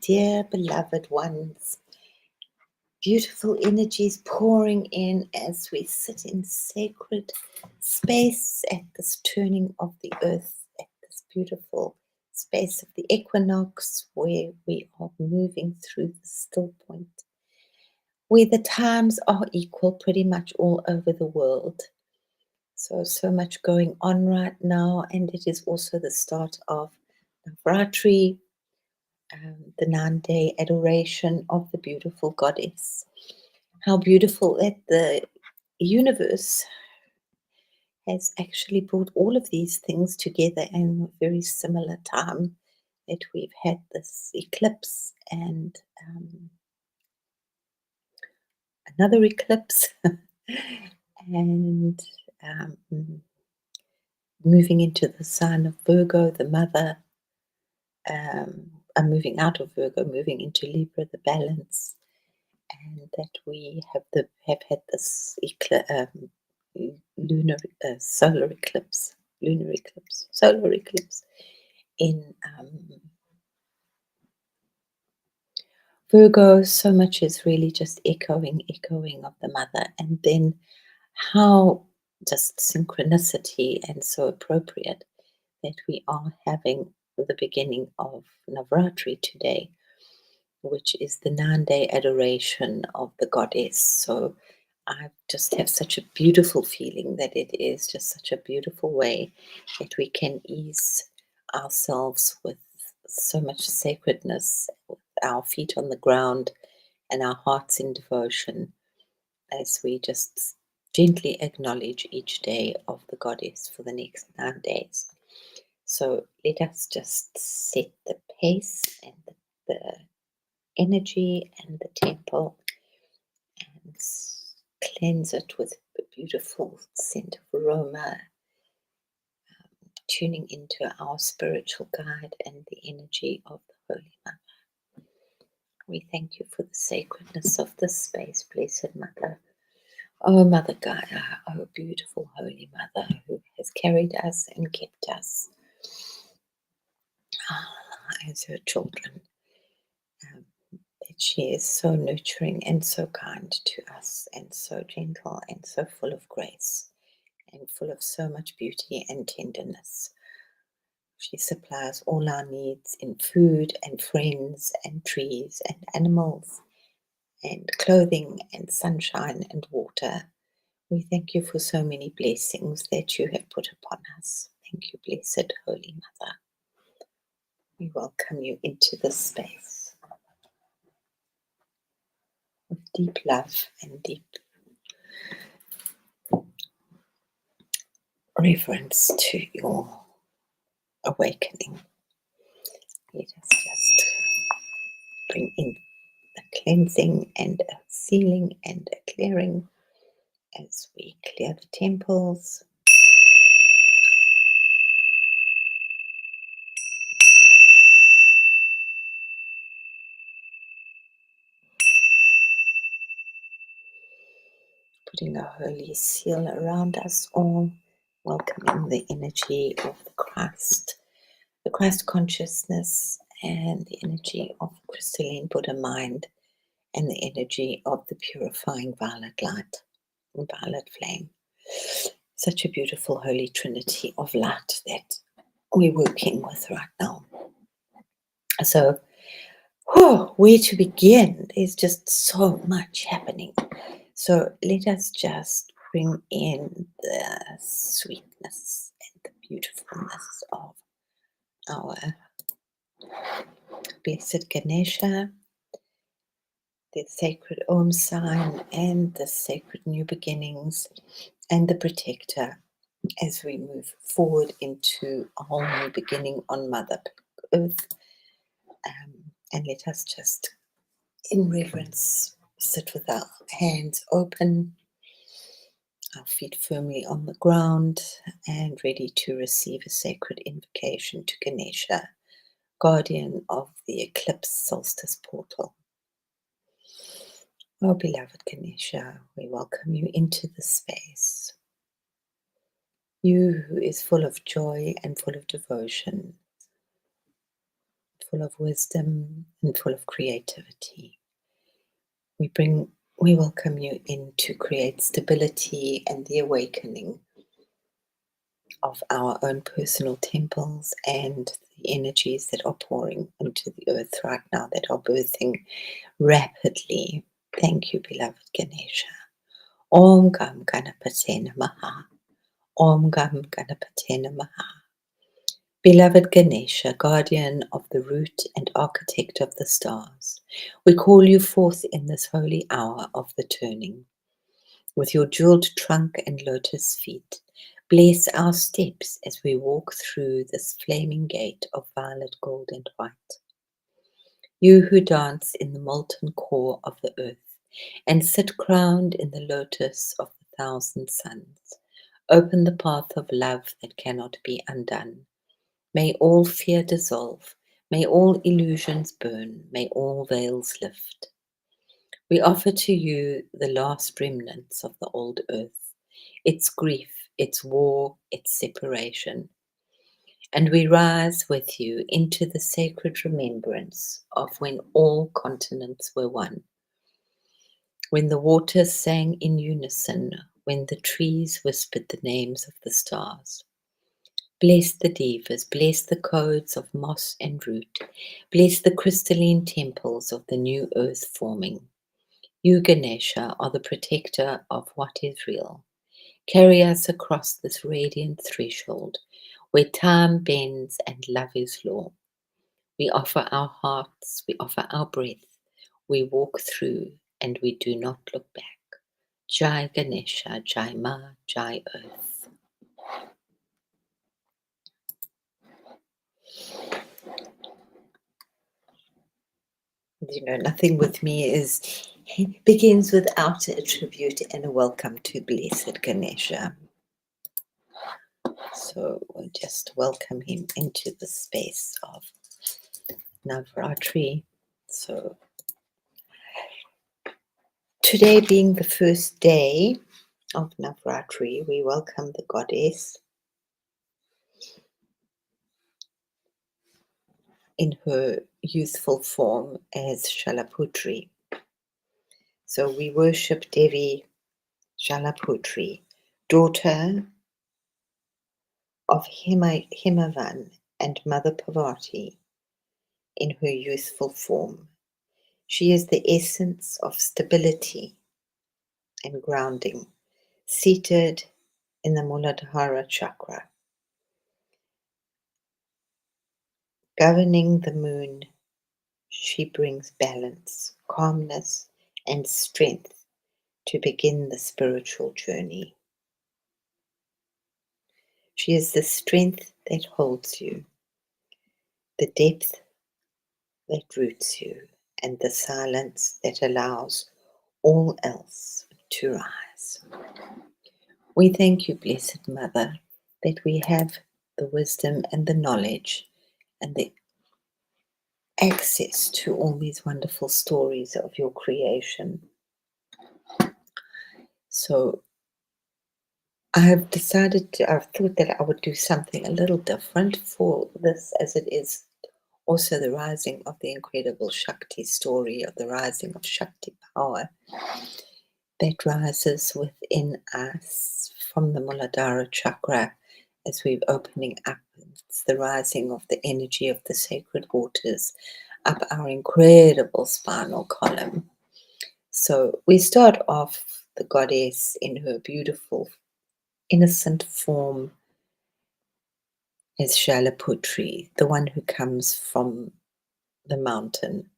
dear beloved ones. Beautiful energies pouring in as we sit in sacred space at this turning of the earth, at this beautiful space of the equinox, where we are moving through the still point, where the times are equal pretty much all over the world. So much going on right now, and it is also the start of Navaratri, the 9-day adoration of the beautiful goddess. How beautiful that the universe has actually brought all of these things together in a very similar time, that we've had this eclipse and another eclipse and moving into the sign of Virgo, the mother. I'm moving out of Virgo, moving into Libra, the balance, and that we have had this lunar solar eclipse, solar eclipse in Virgo. So much is really just echoing of the mother, and then how just synchronicity and so appropriate that we are having the beginning of Navaratri today, which is the 9-day adoration of the goddess. So I just have such a beautiful feeling that it is just such a beautiful way that we can ease ourselves with so much sacredness, with our feet on the ground and our hearts in devotion, as we just gently acknowledge each day of the goddess for the next 9 days. So let us just set the pace and the energy and the temple, and cleanse it with a beautiful scent of aroma, tuning into our spiritual guide and the energy of the Holy Mother. We thank you for the sacredness of this space, Blessed Mother. Oh, Mother Gaia, oh, beautiful Holy Mother, who has carried us and kept us as her children. That she is so nurturing and so kind to us, and so gentle and so full of grace, and full of so much beauty and tenderness. She supplies all our needs in food and friends and trees and animals and clothing and sunshine and water. We thank you for so many blessings that you have put upon us. Thank you, Blessed Holy Mother. We welcome you into this space with deep love and deep reverence to your awakening. Let us just bring in a cleansing and a sealing and a clearing as we clear the temples. Putting a holy seal around us all, welcoming the energy of the Christ consciousness, and the energy of the crystalline Buddha mind, and the energy of the purifying violet light and violet flame. Such a beautiful holy trinity of light that we're working with right now. So, where to begin? There's just so much happening. So let us just bring in the sweetness and the beautifulness of our blessed Ganesha, the sacred Om sign, and the sacred new beginnings, and the protector, as we move forward into a whole new beginning on Mother Earth. And let us just, in reverence, sit with our hands open, our feet firmly on the ground, and ready to receive a sacred invocation to Ganesha, guardian of the eclipse solstice portal. Oh, beloved Ganesha, we welcome you into this space. You who is full of joy and full of devotion, full of wisdom and full of creativity. We welcome you in to create stability and the awakening of our own personal temples and the energies that are pouring into the earth right now, that are birthing rapidly. Thank you, beloved Ganesha. Om Gam Ganapate Namaha. Om Gam Ganapate Namaha. Beloved Ganesha, guardian of the root and architect of the stars, we call you forth in this holy hour of the turning. With your jeweled trunk and lotus feet, bless our steps as we walk through this flaming gate of violet, gold, and white. You who dance in the molten core of the earth and sit crowned in the lotus of the thousand suns, open the path of love that cannot be undone. May all fear dissolve, may all illusions burn, may all veils lift. We offer to you the last remnants of the old earth, its grief, its war, its separation. And we rise with you into the sacred remembrance of when all continents were one, when the waters sang in unison, when the trees whispered the names of the stars. Bless the devas, bless the codes of moss and root, bless the crystalline temples of the new earth forming. You, Ganesha, are the protector of what is real. Carry us across this radiant threshold where time bends and love is law. We offer our hearts, we offer our breath, we walk through and we do not look back. Jai Ganesha, Jai Ma, Jai Earth. Nothing with me begins without a tribute and a welcome to blessed Ganesha. So we'll just welcome him into the space of Navaratri. So today being the first day of Navaratri, we welcome the goddess in her youthful form as Shalaputri. So we worship Devi Shalaputri, daughter of Himavan and Mother Parvati in her youthful form. She is the essence of stability and grounding, seated in the Muladhara chakra. Governing the moon, she brings balance, calmness, and strength to begin the spiritual journey. She is the strength that holds you, the depth that roots you, and the silence that allows all else to rise. We thank you, Blessed Mother, that we have the wisdom and the knowledge and the access to all these wonderful stories of your creation. So I've thought that I would do something a little different for this, as it is also the rising of the incredible Shakti story, of the rising of Shakti power that rises within us from the Muladhara chakra as we're opening up. It's the rising of the energy of the sacred waters up our incredible spinal column. So we start off the goddess in her beautiful, innocent form as Shalaputri, the one who comes from the mountain.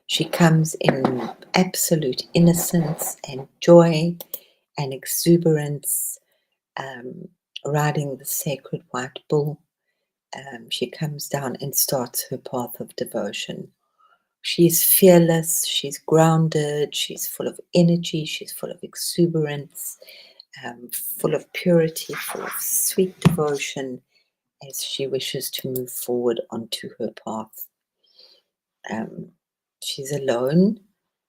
She comes in absolute innocence and joy and exuberance, riding the sacred white bull. She comes down and starts her path of devotion. She's fearless, she's grounded, she's full of energy, she's full of exuberance, full of purity, full of sweet devotion as she wishes to move forward onto her path. She's alone,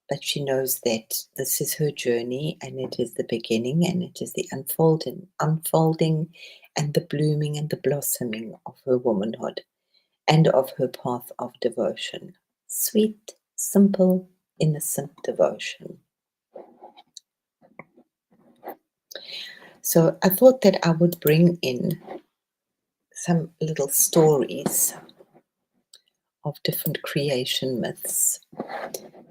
but she knows that this is her journey and it is the beginning and it is the unfolding and the blooming and the blossoming of her womanhood. and of her path of devotion. Sweet, simple, innocent devotion. So I thought that I would bring in some little stories of different creation myths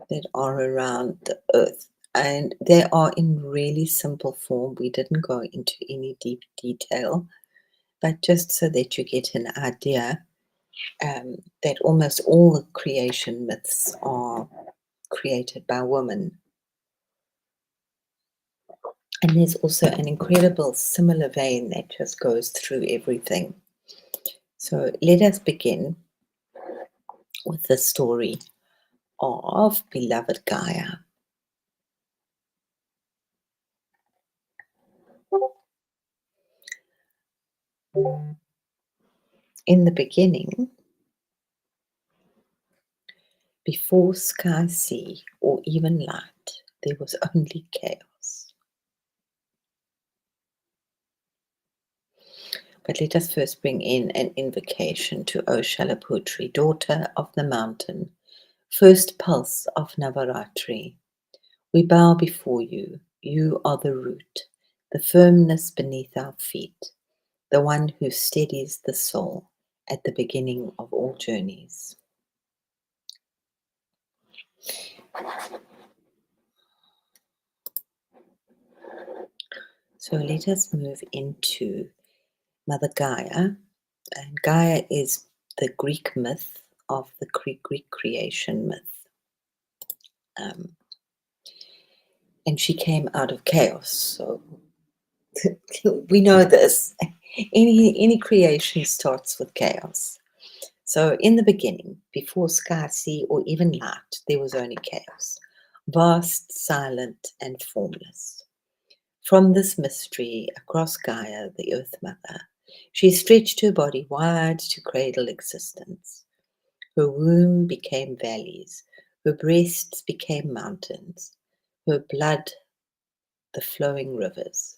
that are around the earth. And they are in really simple form. We didn't go into any deep detail, but just so that you get an idea that almost all the creation myths are created by women. And there's also an incredible similar vein that just goes through everything. So let us begin with the story of beloved Gaia. In the beginning, before sky, sea, or even light, there was only chaos. But let us first bring in an invocation to O Shalaputri, daughter of the mountain, first pulse of Navaratri. We bow before you. You are the root, the firmness beneath our feet, the one who steadies the soul at the beginning of all journeys. So let us move into Mother Gaia. And Gaia is the Greek myth of the Greek creation myth. And she came out of chaos. So we know this. Any creation starts with chaos. So in the beginning, before sky, sea, or even light, there was only chaos, vast, silent, and formless. From this mystery across Gaia, the Earth Mother, she stretched her body wide to cradle existence. Her womb became valleys, her breasts became mountains, her blood the flowing rivers.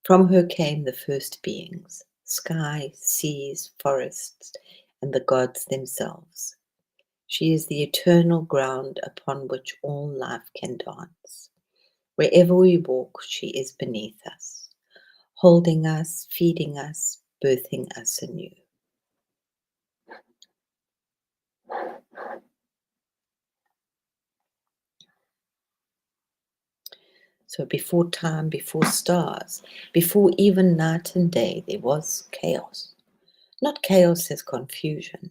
From her came the first beings, sky, seas, forests, and the gods themselves. She is the eternal ground upon which all life can dance. Wherever we walk, she is beneath us, holding us, feeding us, birthing us anew. So before time, before stars, before even night and day, there was chaos. Not chaos as confusion,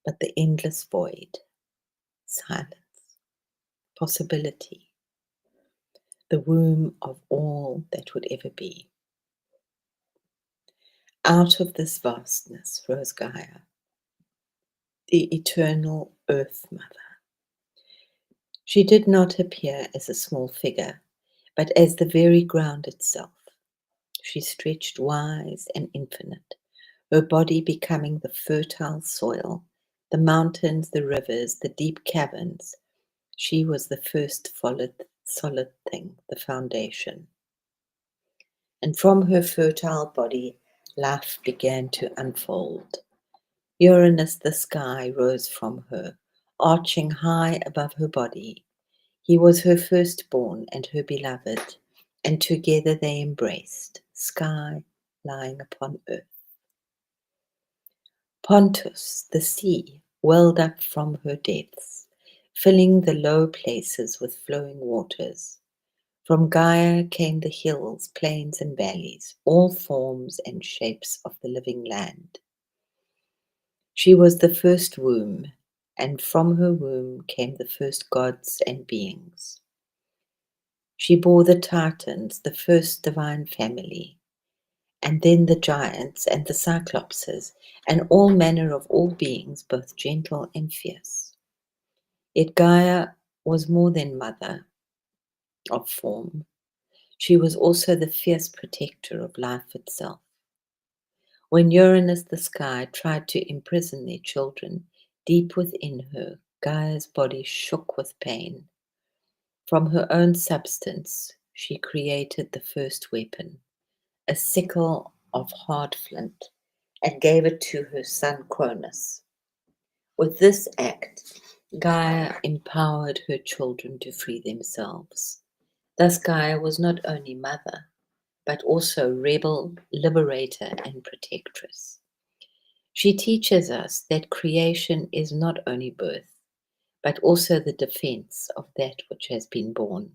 but the endless void, silence, possibility, the womb of all that would ever be. Out of this vastness rose Gaia, the eternal Earth Mother. She did not appear as a small figure, but as the very ground itself. She stretched wise and infinite, her body becoming the fertile soil, the mountains, the rivers, the deep caverns. She was the first solid thing, the foundation. And from her fertile body, life began to unfold. Uranus, the sky, rose from her, arching high above her body. He was her firstborn and her beloved, and together they embraced, sky lying upon earth. Pontus, the sea, welled up from her depths, filling the low places with flowing waters. From Gaia came the hills, plains, and valleys, all forms and shapes of the living land. She was the first womb, and from her womb came the first gods and beings. She bore the Titans, the first divine family, and then the giants and the cyclopses, and all manner of all beings, both gentle and fierce. Yet Gaia was more than mother of form. She was also the fierce protector of life itself. When Uranus the sky tried to imprison their children, deep within her, Gaia's body shook with pain. From her own substance, she created the first weapon, a sickle of hard flint, and gave it to her son Cronus. With this act, Gaia empowered her children to free themselves. Thus, Gaia was not only mother, but also rebel, liberator, and protectress. She teaches us that creation is not only birth, but also the defense of that which has been born.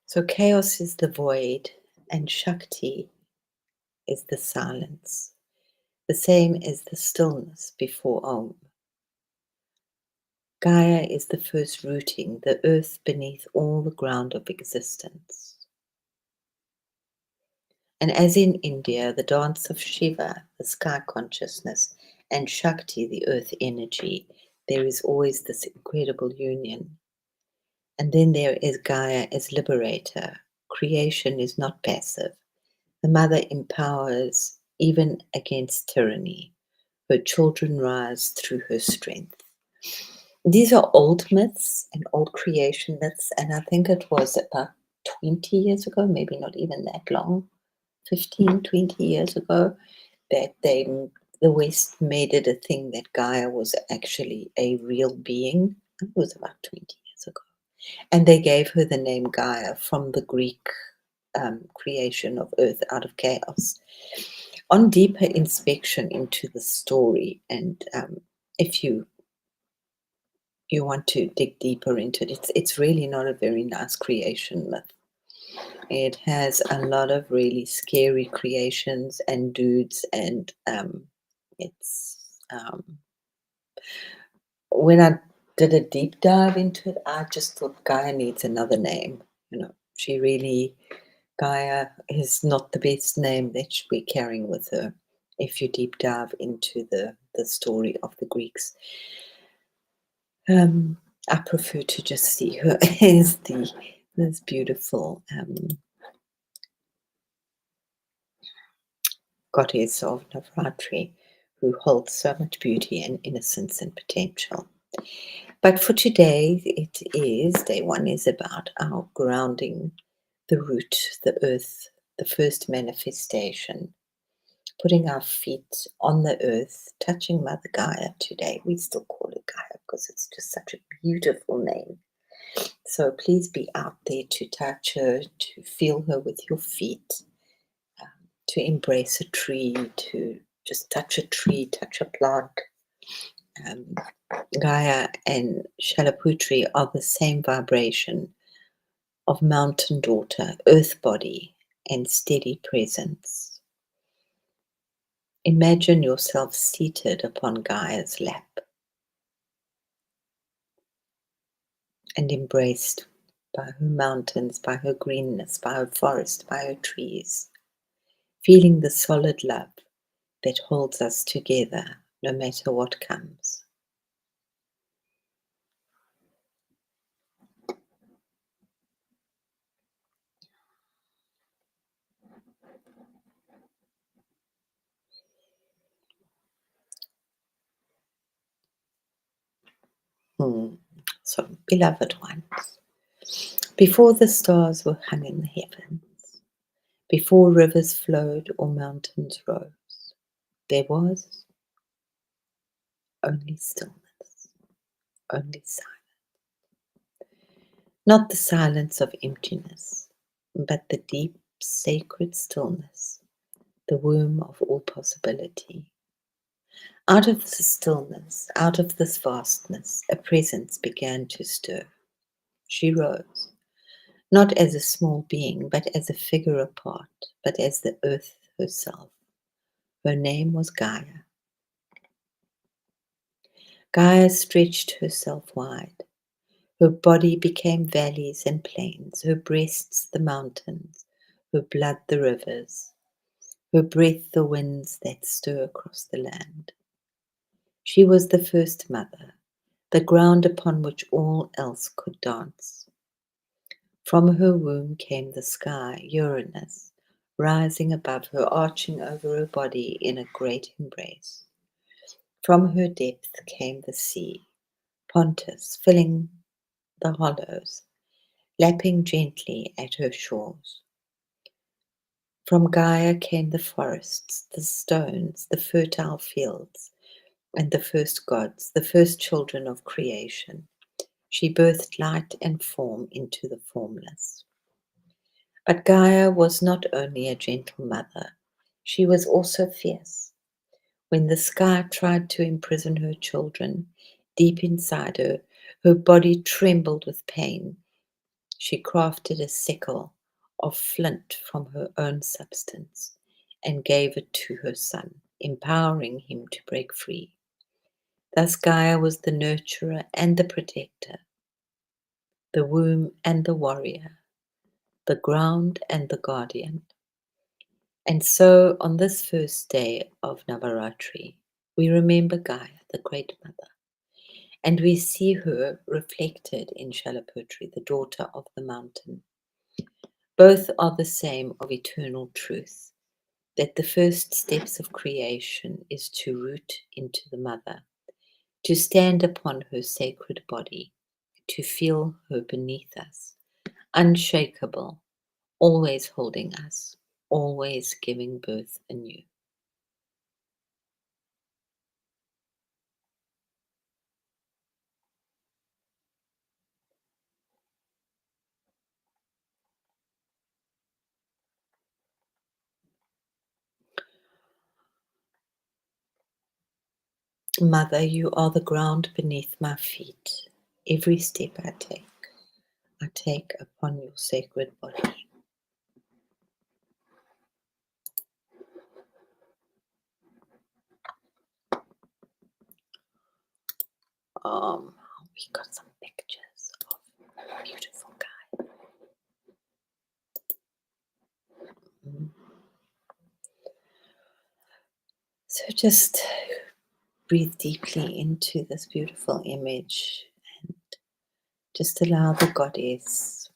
So, chaos is the void, and Shakti is the silence, the same as the stillness before Om. Gaia is the first rooting, the earth beneath all the ground of existence. And as in India, the dance of Shiva, the sky consciousness, and Shakti, the earth energy, there is always this incredible union. And then there is Gaia as liberator. Creation is not passive. The mother empowers even against tyranny. Her children rise through her strength. These are old myths and old creation myths, and I think it was about 20 years ago, maybe not even that long, 15, 20 years ago, that the West made it a thing that Gaia was actually a real being. It was about 20 years ago. And they gave her the name Gaia from the Greek creation of earth out of chaos. On deeper inspection into the story, and if you want to dig deeper into it, it's really not a very nice creation myth. It has a lot of really scary creations and dudes, and it's when I did a deep dive into it, I just thought Gaia needs another name. She really, Gaia is not the best name that we're carrying with her. If you deep dive into the story of the Greeks, I prefer to just see her as this beautiful goddess of Navaratri, who holds so much beauty and innocence and potential. But for today, day one is about our grounding the root, the earth, the first manifestation, putting our feet on the earth, touching Mother Gaia today. We still call her Gaia because it's just such a beautiful name. So please be out there to touch her, to feel her with your feet, to embrace a tree, to just touch a tree, touch a plant. Gaia and Shalaputri are the same vibration of mountain daughter, earth body, and steady presence. Imagine yourself seated upon Gaia's lap and embraced by her mountains, by her greenness, by her forest, by her trees, feeling the solid love that holds us together no matter what comes. So, beloved ones, before the stars were hung in the heavens, before rivers flowed or mountains rose, there was only stillness, only silence. Not the silence of emptiness, but the deep, sacred stillness, the womb of all possibility. Out of this stillness, out of this vastness, a presence began to stir. She rose, not as a small being, but as a figure apart, but as the earth herself. Her name was Gaia. Gaia stretched herself wide. Her body became valleys and plains, her breasts the mountains, her blood the rivers, her breath the winds that stir across the land. She was the first mother, the ground upon which all else could dance. From her womb came the sky, Uranus, rising above her, arching over her body in a great embrace. From her depth came the sea, Pontus filling the hollows, lapping gently at her shores. From Gaia came the forests, the stones, the fertile fields, and the first gods, the first children of creation. She birthed light and form into the formless. But Gaia was not only a gentle mother, she was also fierce. When the sky tried to imprison her children, deep inside her, her body trembled with pain. She crafted a sickle of flint from her own substance and gave it to her son, empowering him to break free. Thus Gaia was the nurturer and the protector, the womb and the warrior, the ground and the guardian. And so on this first day of Navaratri, we remember Gaia, the Great Mother, and we see her reflected in Shalaputri, the daughter of the mountain. Both are the same of eternal truth, that the first steps of creation is to root into the mother, to stand upon her sacred body, to feel her beneath us, unshakable, always holding us, always giving birth anew. Mother, you are the ground beneath my feet. Every step I take upon your sacred body. We got some pictures of a beautiful guy. Mm. So just breathe deeply into this beautiful image and just allow the goddess,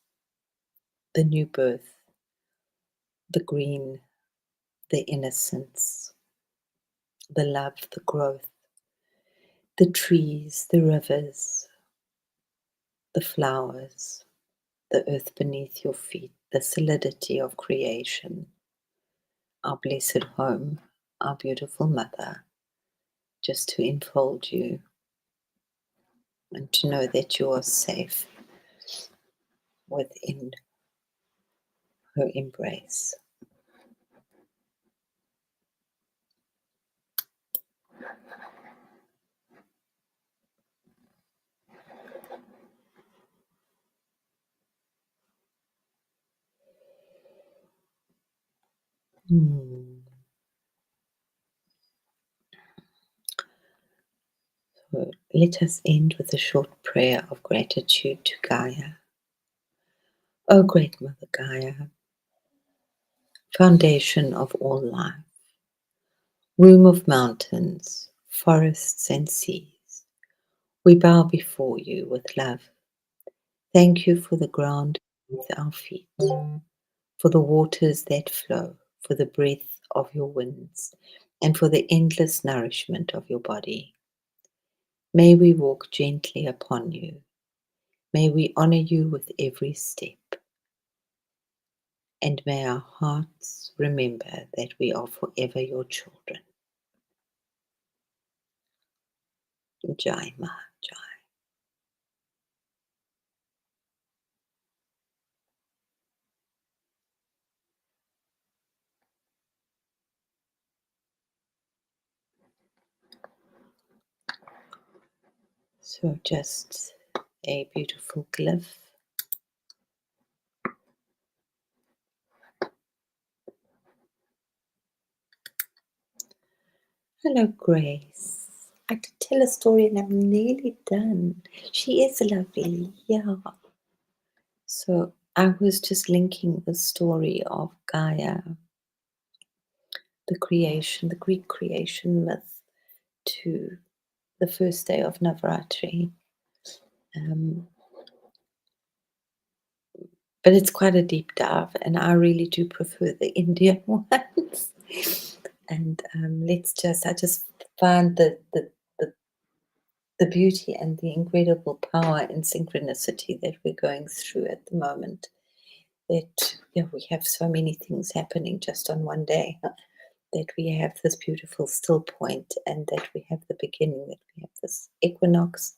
the new birth, the green, the innocence, the love, the growth, the trees, the rivers, the flowers, the earth beneath your feet, the solidity of creation, our blessed home, our beautiful mother, just to enfold you and to know that you are safe within her embrace. Mm. So let us end with a short prayer of gratitude to Gaia. O great Mother Gaia, foundation of all life, womb of mountains, forests and seas, we bow before you with love. Thank you for the ground beneath our feet, for the waters that flow, for the breath of your winds, and for the endless nourishment of your body. May we walk gently upon you. May we honor you with every step. And may our hearts remember that we are forever your children. Jai Ma Jai. So just a beautiful glyph. Hello, Grace. I could tell a story and I'm nearly done. She is lovely, yeah. So I was just linking the story of Gaia, the creation, the Greek creation myth, to the first day of Navaratri. Um, but it's quite a deep dive, and I really do prefer the Indian ones. And I just find that the beauty and the incredible power and synchronicity that we're going through at the moment. That we have so many things happening just on one day. That we have this beautiful still point, and that we have the beginning, that we have this equinox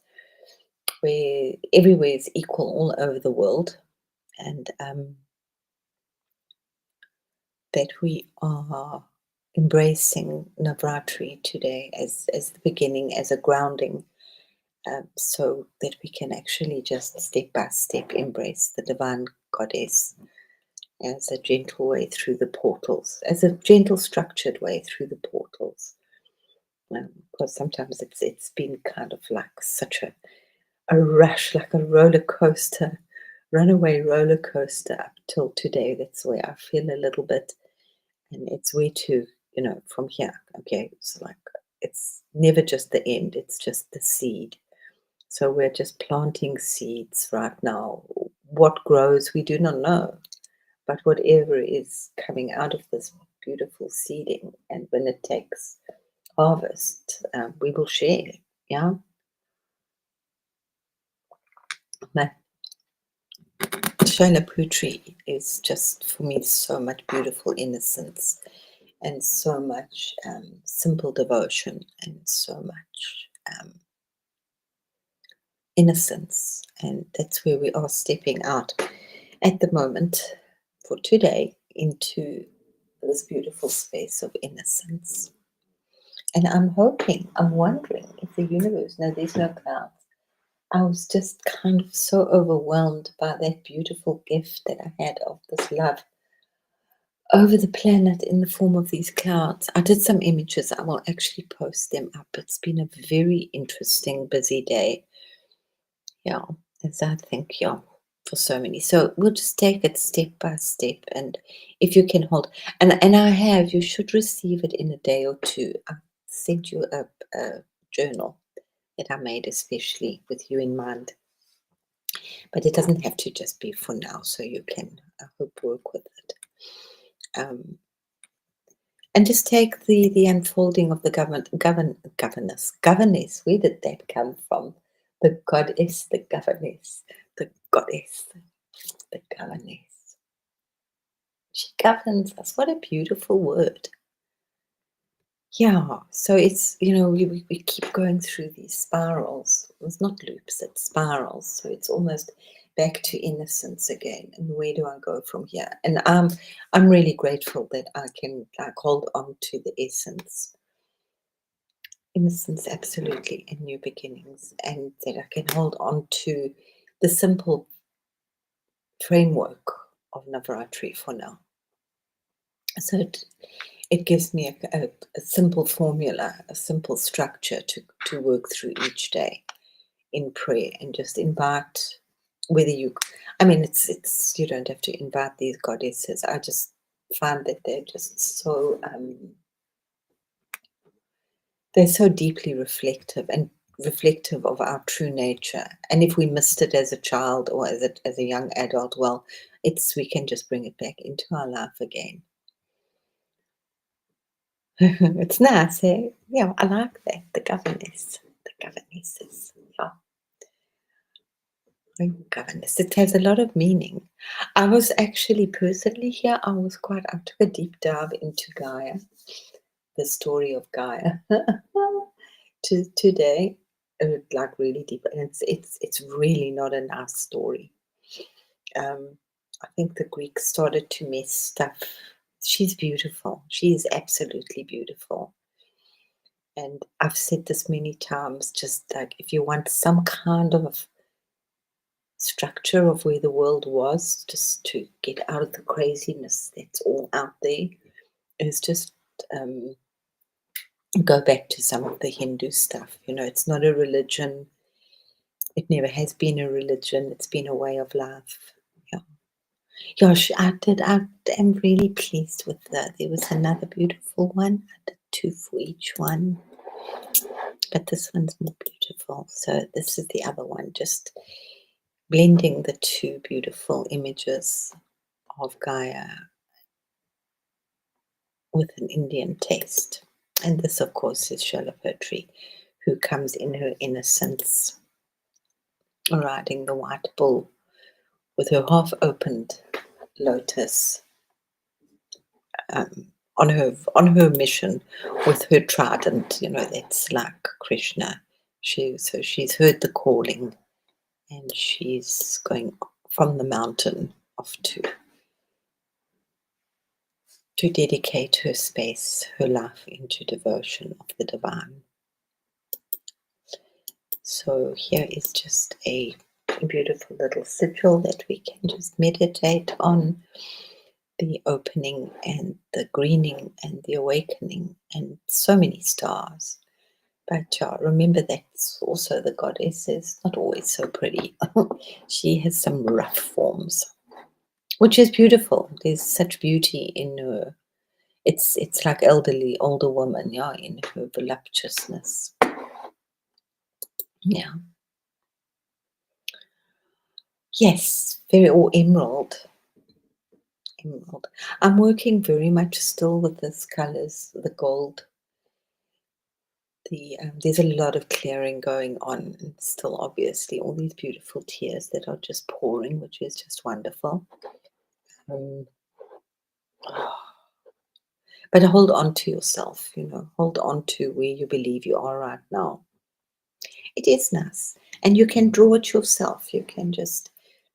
where everywhere is equal all over the world, and that we are embracing Navaratri today as the beginning, as a grounding, so that we can actually just step by step embrace the divine goddess as a gentle way through the portals, as a gentle, structured way through the portals. Because sometimes it's been kind of like such a rush, like a roller coaster, runaway roller coaster up till today. That's where I feel a little bit, and it's way too, from here. Okay, it's like it's never just the end; it's just the seed. So we're just planting seeds right now. What grows, we do not know, but whatever is coming out of this beautiful seeding, and when it takes harvest, we will share. Yeah. Shola Putri is just for me so much beautiful innocence, and so much simple devotion, and so much innocence. And that's where we are stepping out at the moment for today into this beautiful space of innocence. And I'm wondering if the universe, no, there's no clouds. I was just kind of so overwhelmed by that beautiful gift that I had of this love over the planet in the form of these clouds. I did some images. I will actually post them up. It's been a very interesting, busy day. Yeah, as I think, yeah, for so many. So we'll just take it step by step. And if you can hold, and you should receive it in a day or two. I sent you a journal that I made especially with you in mind. But it doesn't have to just be for now, so you can, I hope, work with it. And just take the unfolding of the governess. Where did that come from? The goddess, the governess, the goddess, the governess. She governs us. What a beautiful word. Yeah, so it's, we keep going through these spirals. It's not loops, it's spirals. So it's almost back to innocence again. And where do I go from here? And I'm really grateful that I can hold on to the essence. Innocence, absolutely, and new beginnings. And that I can hold on to the simple framework of Navaratri for now. So it gives me a simple formula, a simple structure to work through each day in prayer, and just invite, whether it's you don't have to invite these goddesses. I just find that they're so deeply reflective of our true nature. And if we missed it as a child or as a young adult, well, we can just bring it back into our life again. It's nice, eh? Yeah, I like that. The governesses. Yeah, governess. It has a lot of meaning. I was actually personally here. I took a deep dive into Gaia, the story of Gaia, today. Like really deep, and it's really not a nice story. I think the Greeks started to mess stuff. She's beautiful. She is absolutely beautiful. And I've said this many times, just like if you want some kind of structure of where the world was, just to get out of the craziness that's all out there, is just go back to some of the Hindu stuff. It's not a religion. It never has been a religion. It's been a way of life. Yeah. Yeah, I am really pleased with that. There was another beautiful one. I did 2 for each one. But this one's more beautiful. So this is the other one, just blending the 2 beautiful images of Gaia with an Indian taste. And this, of course, is Shola Poetry, who comes in her innocence, riding the white bull with her half-opened lotus, on her mission with her trident. That's like Krishna. She's heard the calling, and she's going from the mountain off to dedicate her space, her life into devotion of the divine. So here is just a beautiful little sigil that we can just meditate on: the opening and the greening and the awakening, and so many stars. But remember, that's also the goddess is not always so pretty. She has some rough forms, which is beautiful. There's such beauty in her. It's like elderly, older woman, yeah, in her voluptuousness. Yeah. Yes, very, or emerald. Emerald. I'm working very much still with these colors, the gold. There's a lot of clearing going on, and still obviously all these beautiful tears that are just pouring, which is just wonderful. Um, but hold on to yourself, hold on to where you believe you are right now. It is nice, and you can draw it yourself. You can just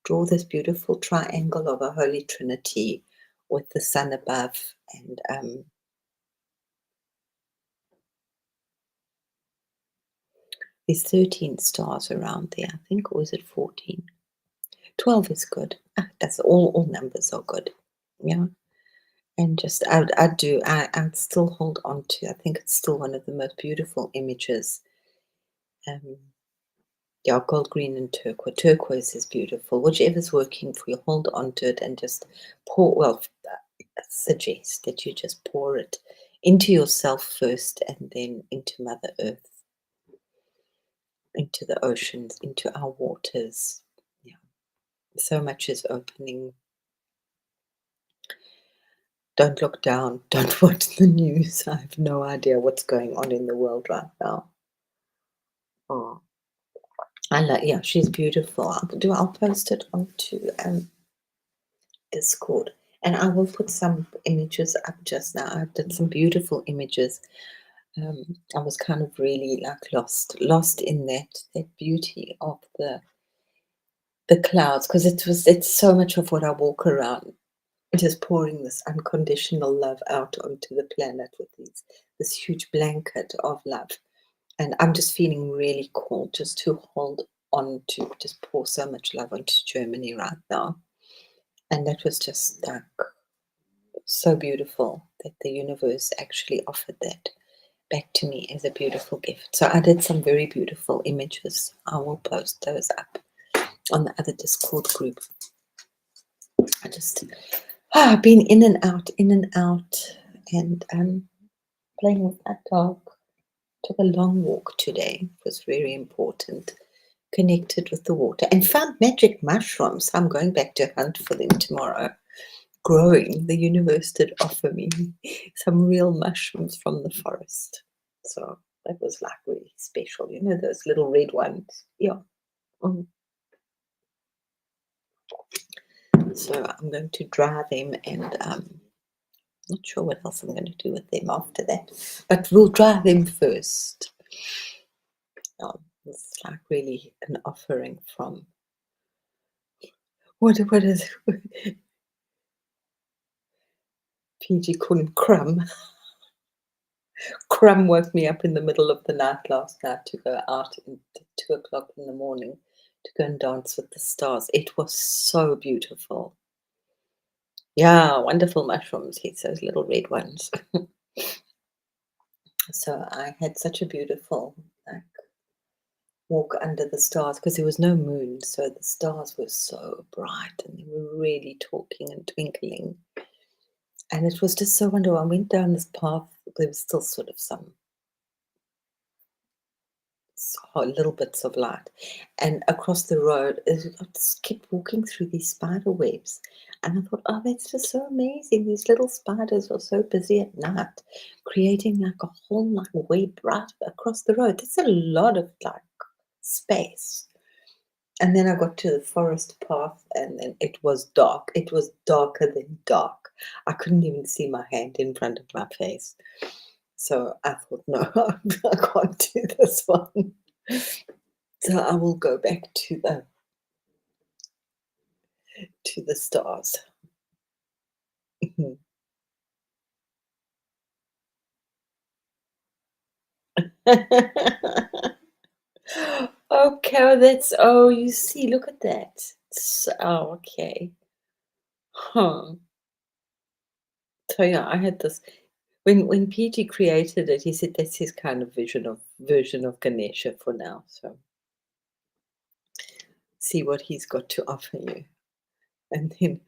draw this beautiful triangle of a Holy Trinity with the sun above, and there's 13 stars around there, I think, or is it 14? 12 is good. That's all numbers are good. Yeah. And just I'd still hold on to, I think it's still one of the most beautiful images. Um, yeah, gold, green, and turquoise. Turquoise is beautiful. Whichever's working for you, hold on to it and just pour. Well, suggest that you just pour it into yourself first, and then into Mother Earth, into the oceans, into our waters. Yeah, so much is opening. Don't look down. Don't watch the news. I have no idea what's going on in the world right now. Oh, yeah, she's beautiful. I'll post it onto Discord, and I will put some images up just now. I did some beautiful images. I was kind of really like lost in that beauty of the clouds, because it's so much of what I walk around, just pouring this unconditional love out onto the planet with this huge blanket of love. And I'm just feeling really called just to hold on to, just pour so much love onto Germany right now. And that was just like so beautiful that the universe actually offered that back to me as a beautiful gift. So I did some very beautiful images. I will post those up on the other Discord group. I just I've been in and out, and playing with that dog. Took a long walk today. It was very important. Connected with the water and found magic mushrooms. I'm going back to hunt for them tomorrow. Growing, the universe did offer me some real mushrooms from the forest. So that was like really special. Those little red ones. Yeah. Mm. So I'm going to dry them, and not sure what else I'm going to do with them after that. But we'll dry them first. It's like really an offering from what is PG call him Crumb. Crumb woke me up in the middle of the night last night to go out at 2 o'clock in the morning to go and dance with the stars. It was so beautiful. Yeah, wonderful mushrooms. He's those little red ones. So I had such a beautiful like walk under the stars, because there was no moon, so the stars were so bright and they were really talking and twinkling. And it was just so wonderful. I went down this path. There was still sort of some little bits of light. And across the road, I just kept walking through these spider webs. And I thought, oh, that's just so amazing. These little spiders are so busy at night, creating like a whole like web right across the road. That's a lot of like space. And then I got to the forest path, and then it was dark. It was darker than dark. I couldn't even see my hand in front of my face. So I thought, no, I can't do this one. So I will go back to the stars. Okay, that's you see, look at that. Okay. Huh. So yeah, I had this when PG created it, he said that's his kind of version of Ganesha for now. So see what he's got to offer you. And then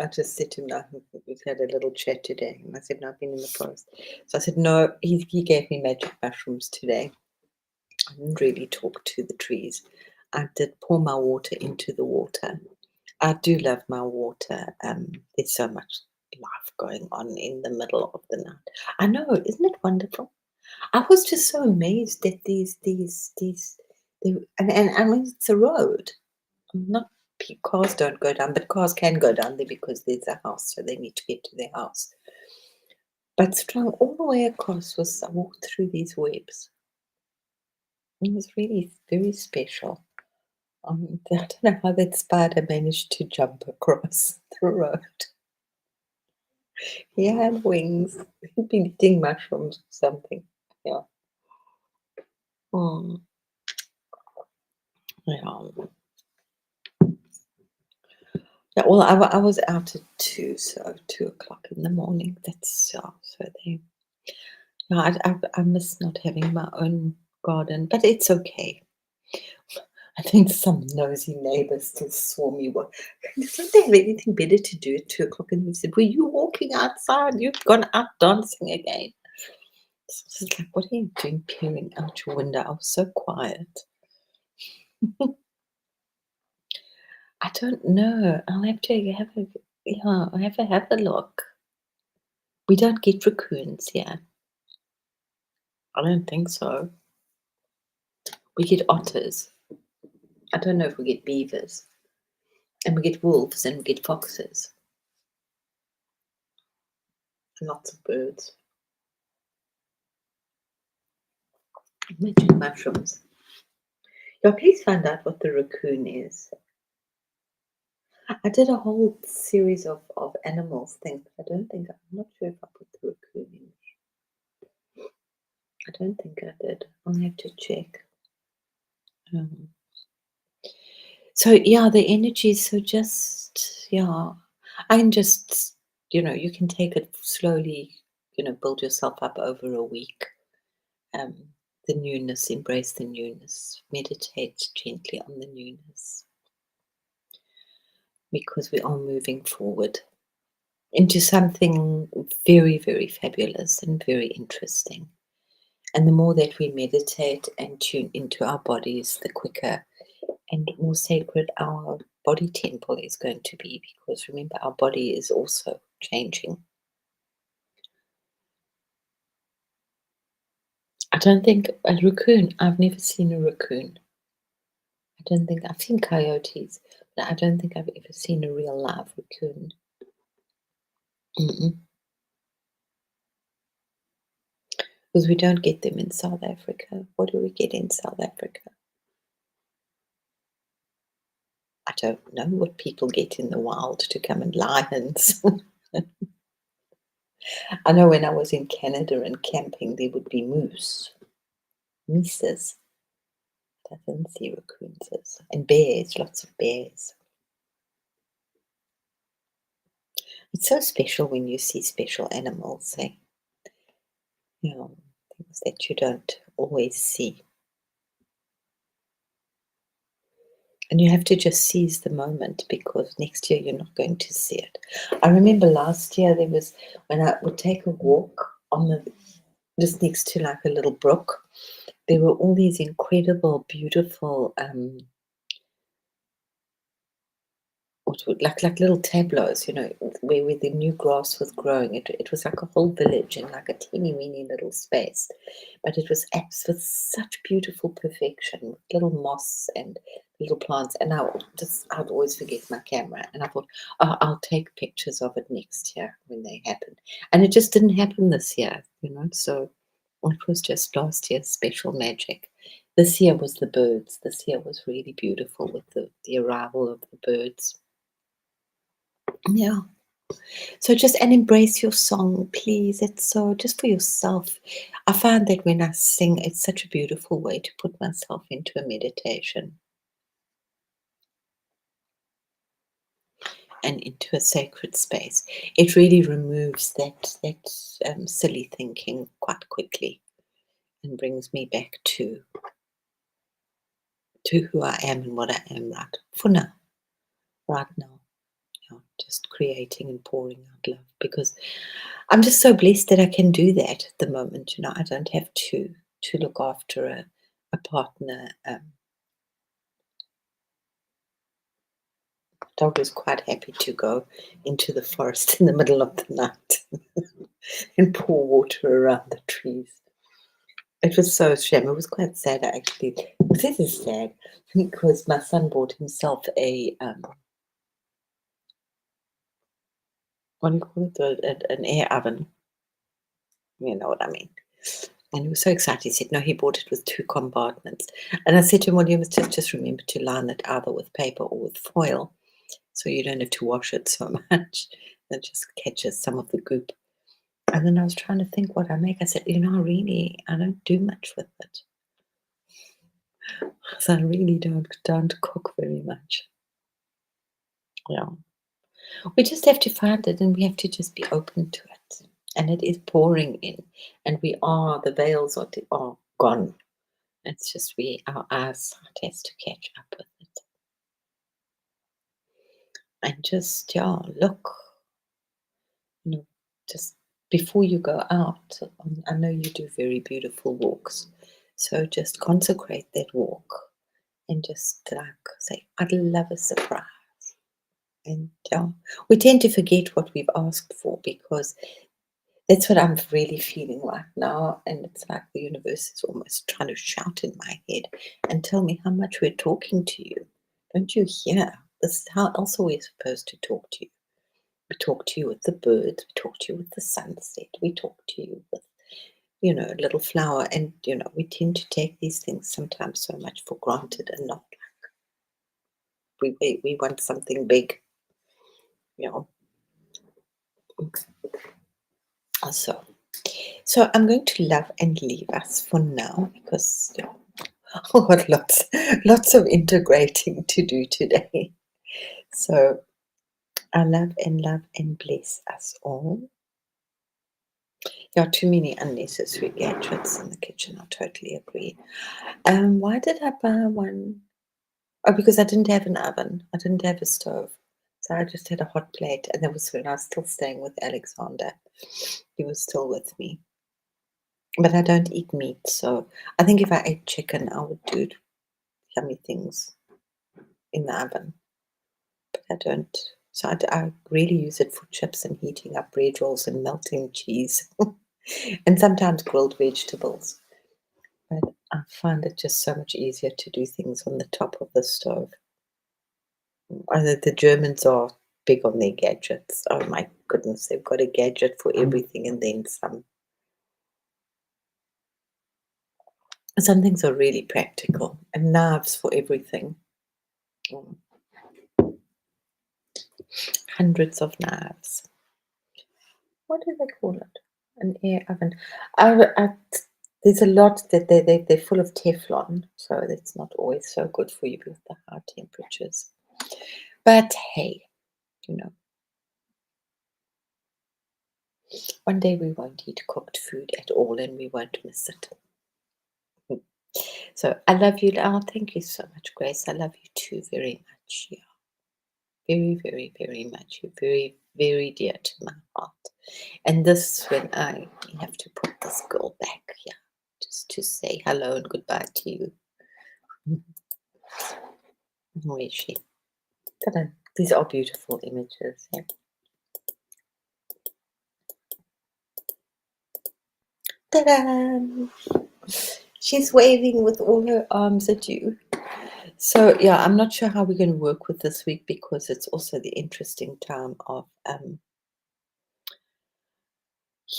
I just said to him, no, we've had a little chat today. And I said, no, I've been in the forest. So I said, no, he gave me magic mushrooms today. I didn't really talk to the trees. I did pour my water into the water. I do love my water. There's so much life going on in the middle of the night. I know, isn't it wonderful? I was just so amazed that and I mean, it's a road. Not cars don't go down, but cars can go down there because there's a house, so they need to get to their house. But strung all the way across was I walked through these webs. It was really very special. I don't know how that spider managed to jump across the road. He had wings. He'd been eating mushrooms or something. Yeah. Mm, yeah. Yeah, well, I was out at 2, so 2 o'clock in the morning. That's so they. No, I miss not having my own garden, but it's okay. I think some nosy neighbors still saw me. What? Don't they have anything better to do at 2 o'clock? And he said, "Were you walking outside? You've gone out dancing again." So I was like, "What are you doing peering out your window?" I was so quiet. I don't know. I'll have to have a I have a look. We don't get raccoons here. I don't think so. We get otters. I don't know if we get beavers. And we get wolves and we get foxes. And lots of birds. Magic mushrooms. Yeah, please find out what the raccoon is. I did a whole series of animals things, but I don't think I'm not sure if I put the raccoon in. I don't think I did. I'll have to check. Um, so yeah, the energy. So just yeah, I can just you can take it slowly. Build yourself up over a week. Um, the newness, embrace the newness, meditate gently on the newness because we are moving forward into something very, very fabulous and very interesting. And the more that we meditate and tune into our bodies, the quicker and more sacred our body temple is going to be because remember, our body is also changing. I don't think a raccoon, I've never seen a raccoon. I don't think I've seen coyotes, but I don't think I've ever seen a real live raccoon. Mm-mm. Because we don't get them in South Africa. What do we get in South Africa? I don't know what people get in the wild to come in lions. I know when I was in Canada and camping, there would be mooses. I didn't see raccoons. And bears, lots of bears. It's so special when you see special animals, eh? Things that you don't always see. And you have to just seize the moment because next year you're not going to see it. I remember last year there was when I would take a walk on the just next to like a little brook, there were all these incredible, beautiful like little tableaus, where the new grass was growing. It was like a whole village in like a teeny weeny little space, but it was apps with such beautiful perfection, with little moss and little plants. And I'd always forget my camera, and I thought, oh, I'll take pictures of it next year when they happen. And it just didn't happen this year. So it was just last year's special magic. This year was the birds. This year was really beautiful with the arrival of the birds. Yeah. So just and embrace your song, please. It's so just for yourself. I find that when I sing, it's such a beautiful way to put myself into a meditation and into a sacred space. It really removes that silly thinking quite quickly and brings me back to who I am and what I am right for now, right now. Yeah, just creating and pouring out love because I'm just so blessed that I can do that at the moment. I don't have to look after a partner. Dog is quite happy to go into the forest in the middle of the night and pour water around the trees. It was so shame. It was quite sad actually. This is sad because my son bought himself a what do you call it? An air oven. You know what I mean? And he was so excited. He said, no, he bought it with 2 compartments. And I said to him, well, you must just remember to line it either with paper or with foil so you don't have to wash it so much. That just catches some of the goop. And then I was trying to think what I make. I said, I don't do much with it. So I really don't cook very much. Yeah. We just have to find it and we have to just be open to it. And it is pouring in. And the veils are gone. It's just our eyesight has to catch up with it. And just, yeah, look, you know, just before you go out, I know you do very beautiful walks. So just consecrate that walk and just like say, I'd love a surprise. And we tend to forget what we've asked for because that's what I'm really feeling right now. And it's like the universe is almost trying to shout in my head and tell me how much we're talking to you. Don't you hear? This is how else are we supposed to talk to you? We talk to you with the birds, we talk to you with the sunset, we talk to you with, a little flower. And, we tend to take these things sometimes so much for granted and not we want something big, you know. So so I'm going to love and leave us for now because I've got lots of integrating to do today. So I love and bless us all. There are too many unnecessary gadgets in the kitchen. I totally agree. Why did I buy one? Oh, because I didn't have an oven. I didn't have a stove. So I just had a hot plate. And that was when I was still staying with Alexander. He was still with me. But I don't eat meat. So I think if I ate chicken, I would do yummy things in the oven. But I don't. So I really use it for chips and heating up bread rolls and melting cheese. And sometimes grilled vegetables. But I find it just so much easier to do things on the top of the stove. The Germans are big on their gadgets. Oh my goodness, they've got a gadget for everything and then some. Some things are really practical and knives for everything. Mm, hundreds of knives. What do they call it? An air oven. There's a lot that they're full of Teflon, so that's not always so good for you with the high temperatures. But hey, you know, one day we won't eat cooked food at all and we won't miss it. So I love you. Oh, thank you so much, Grace. I love you too very much. Yeah, very, very, very much. You're very, very dear to my heart. And this is when I have to put this girl back. Yeah. just to say hello and goodbye to you. Where is she? Ta-da. These are beautiful images. Yeah. Ta-da! She's waving with all her arms at you. So yeah, I'm not sure how we're going to work with this week because it's also the interesting time of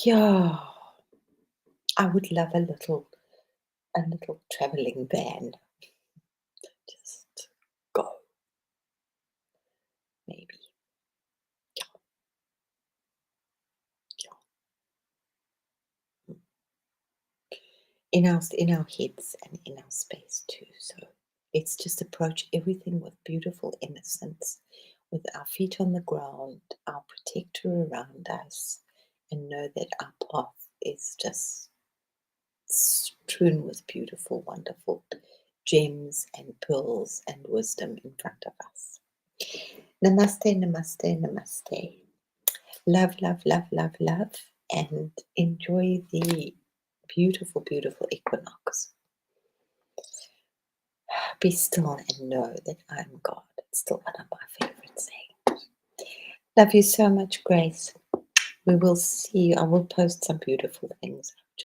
yeah. I would love a little traveling van. Just go, maybe. Yeah, yeah. In our heads and in our space too. So let's just approach everything with beautiful innocence, with our feet on the ground, our protector around us, and know that our path is just strewn with beautiful, wonderful gems and pearls and wisdom in front of us. Namaste, namaste, namaste. Love, love, love, love, love, and enjoy the beautiful, beautiful equinox. Be still and know that I'm God. It's still one of my favorite sayings. Love you so much, Grace. We will see you. I will post some beautiful things.